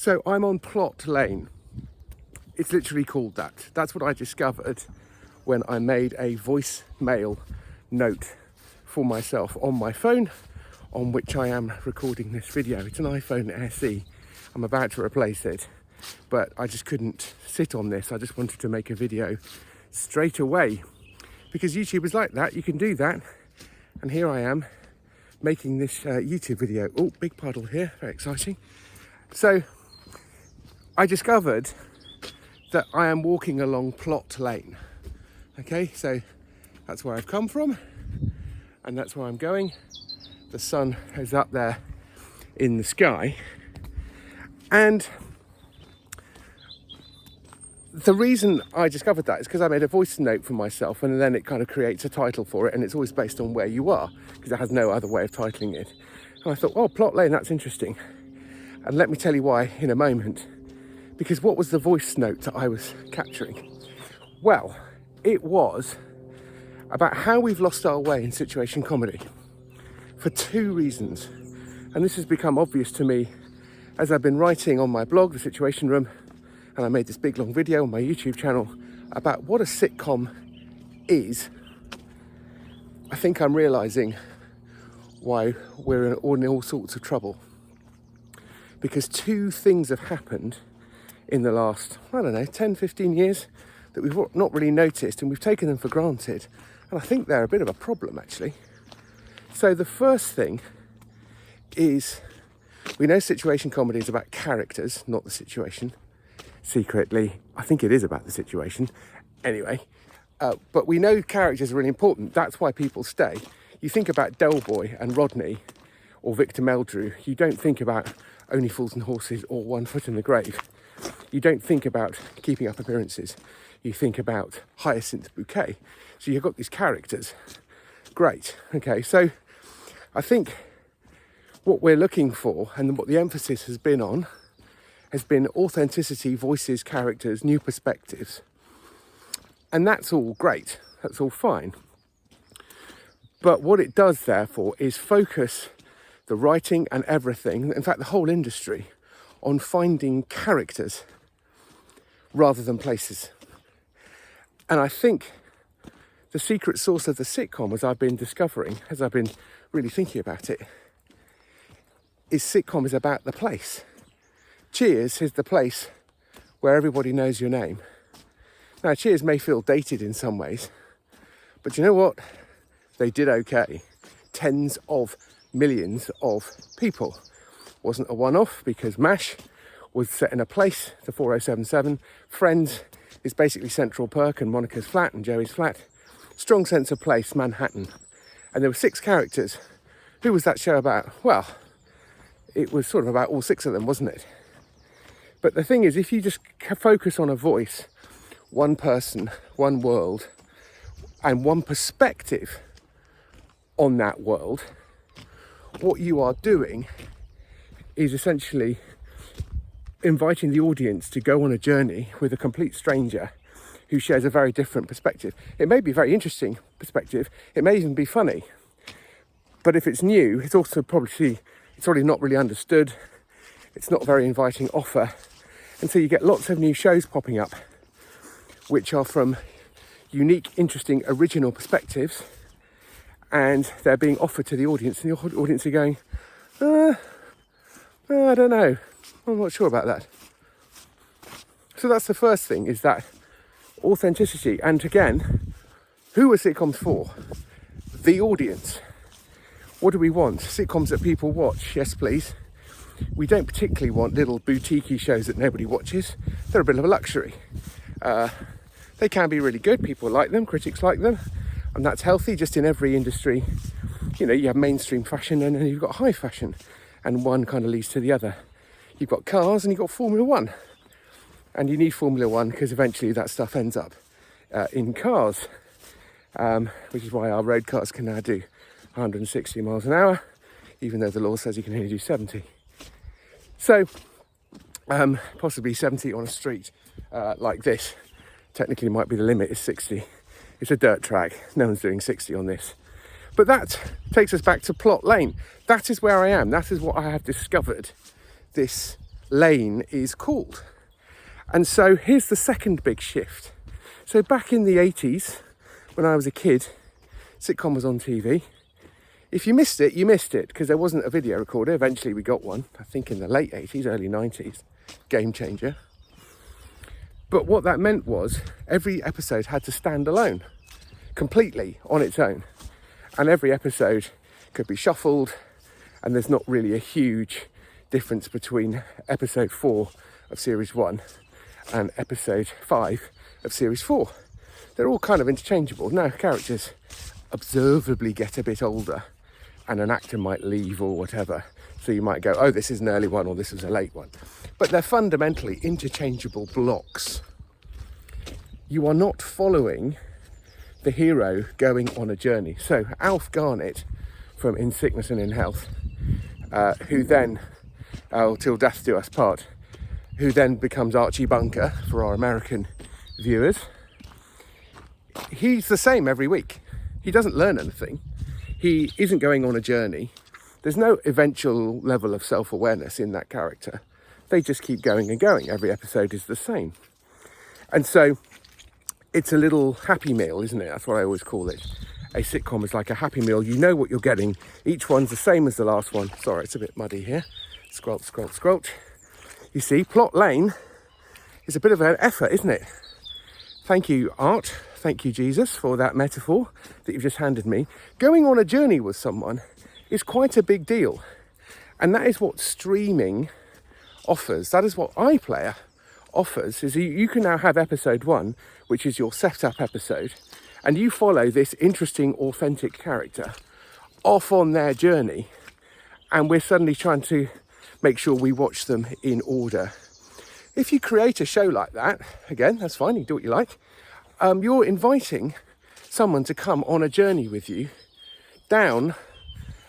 So I'm on Plot Lane. It's literally called that. That's what I discovered when I made a voicemail note for myself on my phone, on which I am recording this video. It's an iPhone SE. I'm about to replace it, but I just couldn't sit on this. I just wanted to make a video straight away because YouTube is like that. You can do that. And here I am making this YouTube video. Oh, big puddle here, very exciting. So I discovered that I am walking along Plot Lane. Okay, so that's where I've come from and that's where I'm going. The sun is up there in the sky. And the reason I discovered that is because I made a voice note for myself, and then it kind of creates a title for it, and it's always based on where you are because it has no other way of titling it. And I thought, oh, Plot Lane, that's interesting. And let me tell you why in a moment. Because what was the voice note that I was capturing? Well, it was about how we've lost our way in situation comedy for two reasons. And this has become obvious to me as I've been writing on my blog, The Situation Room, and I made this big long video on my YouTube channel about what a sitcom is. I think I'm realising why we're in all sorts of trouble. Because two things have happened in the last, 10, 15 years that we've not really noticed, and we've taken them for granted. And I think they're a bit of a problem, actually. So the first thing is, we know situation comedy is about characters, not the situation. Secretly, I think it is about the situation. Anyway, but we know characters are really important. That's why people stay. You think about Del Boy and Rodney or Victor Meldrew. You don't think about Only Fools and Horses or One Foot in the Grave. You don't think about Keeping Up Appearances. You think about Hyacinth Bouquet. So you've got these characters. Great. Okay, so I think what we're looking for and what the emphasis has been on has been authenticity, voices, characters, new perspectives. And that's all great. That's all fine. But what it does, therefore, is focus the writing and everything, in fact, the whole industry, on finding characters rather than places. And I think the secret source of the sitcom, as I've been discovering, as I've been really thinking about it, is sitcom is about the place. Cheers is the place where everybody knows your name. Now, Cheers may feel dated in some ways, but you know what? They did okay. Tens of millions of people. Wasn't a one-off because MASH was set in a place, the 4077. Friends is basically Central Perk and Monica's flat and Joey's flat. Strong sense of place, Manhattan. And there were 6 characters. Who was that show about? Well, it was sort of about all 6 of them, wasn't it? But the thing is, if you just focus on a voice, one person, one world, and one perspective on that world, what you are doing is essentially inviting the audience to go on a journey with a complete stranger who shares a very different perspective. It may be a very interesting perspective. It may even be funny. But if it's new, it's also probably not really understood. It's not a very inviting offer. And so you get lots of new shows popping up, which are from unique, interesting, original perspectives. And they're being offered to the audience, and the audience are going, I don't know, I'm not sure about that. So that's the first thing, is that authenticity. And again, who are sitcoms for? The audience. What do we want? Sitcoms that people watch, yes please. We don't particularly want little boutique-y shows that nobody watches. They're a bit of a luxury. They can be really good, people like them, critics like them. And that's healthy, just in every industry. You know, you have mainstream fashion and then you've got high fashion. And one kind of leads to the other. You've got cars and you've got Formula One. And you need Formula One because eventually that stuff ends up in cars. Which is why our road cars can now do 160 miles an hour, even though the law says you can only do 70. So, possibly 70 on a street like this. Technically might be the limit is 60. It's a dirt track. No one's doing 60 on this. But that takes us back to Plot Lane. That is where I am. That is what I have discovered this lane is called. And so here's the second big shift. So back in the 80s, when I was a kid, sitcom was on TV. If you missed it, you missed it, because there wasn't a video recorder. Eventually we got one, I think in the late 80s, early 90s. Game changer. But what that meant was every episode had to stand alone, completely on its own. And every episode could be shuffled, and there's not really a huge difference between episode 4 of series 1 and episode 5 of series 4. They're all kind of interchangeable. Now, characters observably get a bit older, and an actor might leave or whatever. So you might go, oh, this is an early one or this is a late one. But they're fundamentally interchangeable blocks. You are not following the hero going on a journey. So Alf Garnett from In Sickness and in Health, who then, Till Death Do Us Part, who then becomes Archie Bunker for our American viewers. He's the same every week. He doesn't learn anything. He isn't going on a journey. There's no eventual level of self-awareness in that character. They just keep going and going. Every episode is the same. And so it's a little happy meal, isn't it? That's what I always call it. A sitcom is like a happy meal. You know what you're getting. Each one's the same as the last one. Sorry, it's a bit muddy here. Squelch, squelch, squelch. You see, plot lane is a bit of an effort, isn't it? Thank you, Art. Thank you, Jesus, for that metaphor that you've just handed me. Going on a journey with someone is quite a big deal. And that is what streaming offers. That is what iPlayer offers, is you can now have episode 1, which is your setup episode, and you follow this interesting, authentic character off on their journey, and we're suddenly trying to make sure we watch them in order. If you create a show like that, again, that's fine, you do what you like, you're inviting someone to come on a journey with you down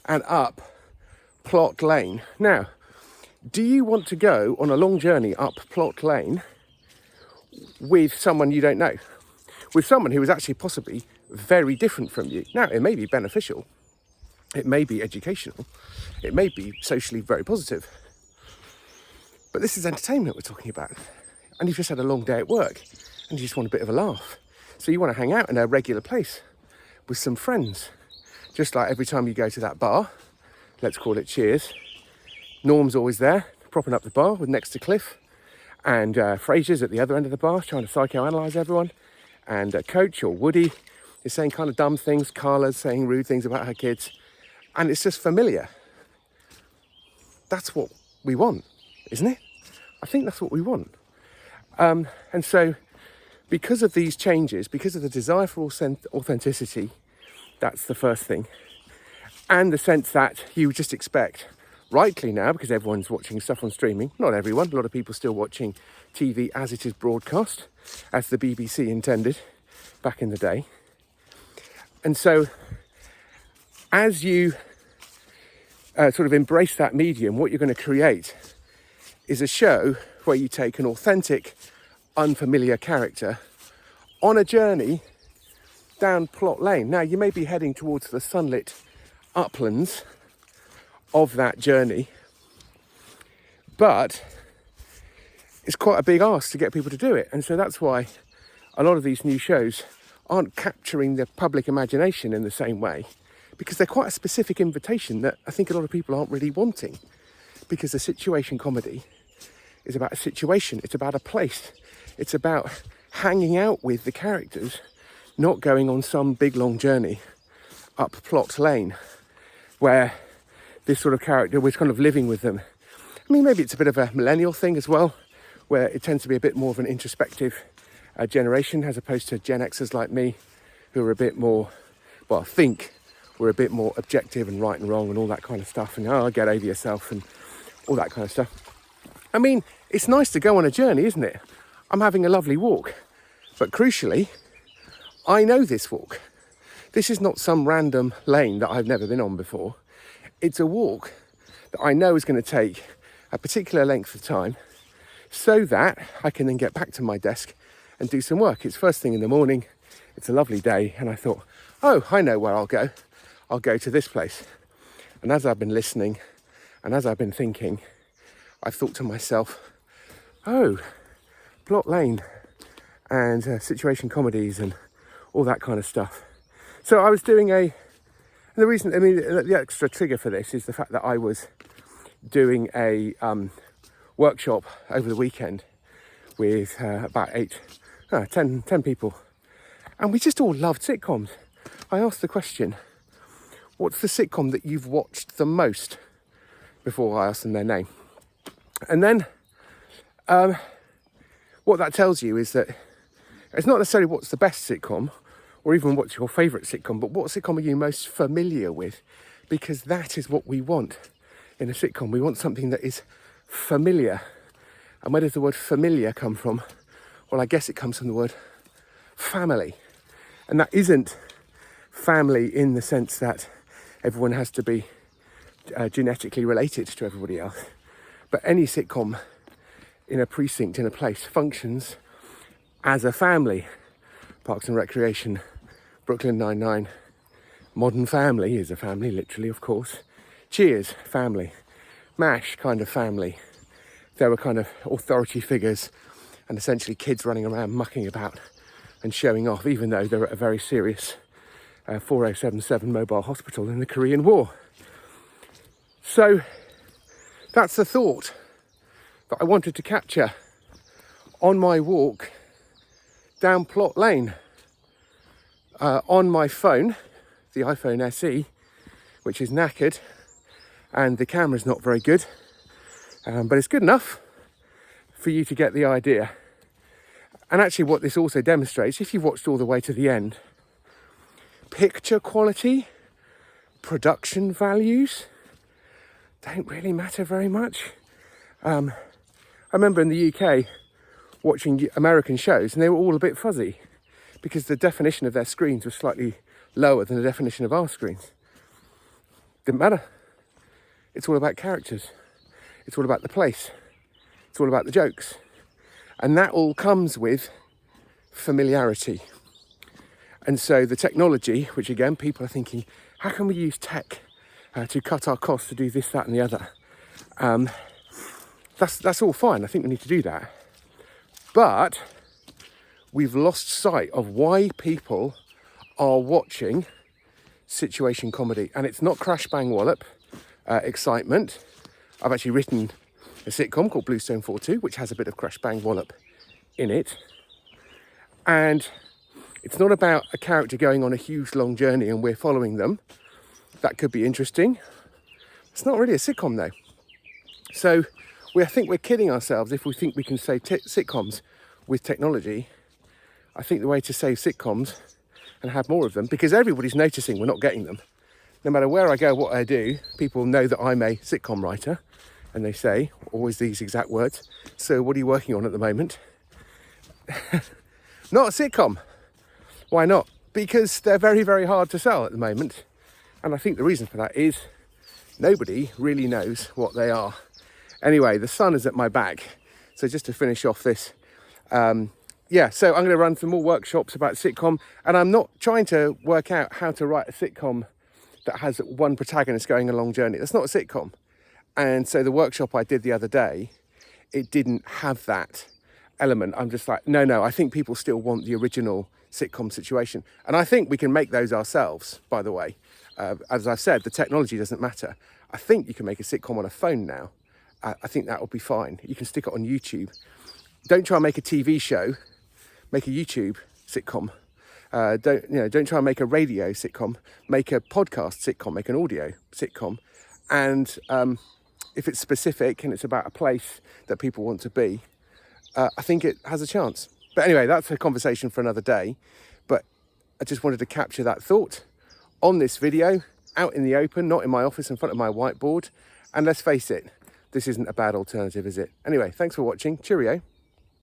and up plot lane. Now, do you want to go on a long journey up plot lane with someone you don't know? With someone who is actually possibly very different from you? Now, it may be beneficial, it may be educational, it may be socially very positive, but this is entertainment we're talking about. And you've just had a long day at work and you just want a bit of a laugh. So you want to hang out in a regular place with some friends. Just like every time you go to that bar, let's call it Cheers, Norm's always there, propping up the bar with next to Cliff, and Fraser's at the other end of the bar trying to psychoanalyse everyone, and Coach or Woody is saying kind of dumb things, Carla's saying rude things about her kids, and it's just familiar. That's what we want, isn't it? I think that's what we want. And so because of these changes, because of the desire for authenticity, that's the first thing. And the sense that you just expect, rightly now, because everyone's watching stuff on streaming, not everyone, a lot of people still watching TV as it is broadcast, as the BBC intended back in the day. And so as you sort of embrace that medium, what you're going to create is a show where you take an authentic, unfamiliar character on a journey down plot lane. Now, you may be heading towards the sunlit uplands of that journey, but it's quite a big ask to get people to do it. And so that's why a lot of these new shows aren't capturing the public imagination in the same way, because they're quite a specific invitation that I think a lot of people aren't really wanting, because the situation comedy is about a situation, it's about a place, it's about hanging out with the characters, not going on some big long journey up plot lane where this sort of character was kind of living with them. I mean, maybe it's a bit of a millennial thing as well, where it tends to be a bit more of an introspective generation, as opposed to Gen Xers like me, who are a bit more, well, think we're a bit more objective and right and wrong and all that kind of stuff, and get over yourself and all that kind of stuff. I mean, it's nice to go on a journey, isn't it? I'm having a lovely walk, but crucially, I know this walk. This is not some random lane that I've never been on before. It's a walk that I know is going to take a particular length of time so that I can then get back to my desk and do some work. It's first thing in the morning, it's a lovely day, and I thought, oh, I know where I'll go. I'll go to this place. And as I've been listening and as I've been thinking, I thought to myself, oh, Plot Lane and situation comedies and all that kind of stuff. So I was doing the reason, I mean, the extra trigger for this is the fact that I was doing a workshop over the weekend with about 10 people. And we just all loved sitcoms. I asked the question, what's the sitcom that you've watched the most? Before I asked them their name. And then what that tells you is that it's not necessarily what's the best sitcom or even what's your favourite sitcom, but what sitcom are you most familiar with? Because that is what we want in a sitcom. We want something that is familiar. And where does the word familiar come from? Well, I guess it comes from the word family. And that isn't family in the sense that everyone has to be genetically related to everybody else. But any sitcom in a precinct, in a place, functions as a family. Parks and Recreation, Brooklyn Nine-Nine, Modern Family is a family, literally, of course. Cheers, family. MASH, kind of family. There were kind of authority figures and essentially kids running around mucking about and showing off, even though they're at a very serious 4077 mobile hospital in the Korean War. So that's the thought that I wanted to capture on my walk down Plot Lane on my phone, the iPhone SE, which is knackered and the camera's not very good, but it's good enough for you to get the idea. And actually what this also demonstrates, if you've watched all the way to the end, picture quality, production values don't really matter very much. I remember in the UK watching American shows and they were all a bit fuzzy because the definition of their screens was slightly lower than the definition of our screens. Didn't matter. It's all about characters. It's all about the place. It's all about the jokes. And that all comes with familiarity. And so the technology, which again, people are thinking, how can we use tech to cut our costs to do this, that and the other? That's all fine. I think we need to do that. But we've lost sight of why people are watching situation comedy. And it's not crash bang wallop excitement. I've actually written a sitcom called Bluestone 42, which has a bit of crash bang wallop in it. And it's not about a character going on a huge long journey and we're following them. That could be interesting. It's not really a sitcom though. So I think we're kidding ourselves if we think we can save sitcoms with technology. I think the way to save sitcoms and have more of them, because everybody's noticing we're not getting them. No matter where I go, what I do, people know that I'm a sitcom writer. And they say, always these exact words, so what are you working on at the moment? Not a sitcom. Why not? Because they're very, very hard to sell at the moment. And I think the reason for that is nobody really knows what they are. Anyway, the sun is at my back. So just to finish off this, so I'm going to run some more workshops about sitcom. And I'm not trying to work out how to write a sitcom that has one protagonist going a long journey. That's not a sitcom. And so the workshop I did the other day, it didn't have that element. I'm just like, no, I think people still want the original sitcom situation. And I think we can make those ourselves, by the way. As I've said, the technology doesn't matter. I think you can make a sitcom on a phone now. I think that will be fine. You can stick it on YouTube. Don't try and make a TV show, make a YouTube sitcom. Don't try and make a radio sitcom, make a podcast sitcom, make an audio sitcom. And if it's specific and it's about a place that people want to be, I think it has a chance. But anyway, that's a conversation for another day. But I just wanted to capture that thought on this video, out in the open, not in my office in front of my whiteboard. And let's face it, this isn't a bad alternative, is it? Anyway, thanks for watching. Cheerio.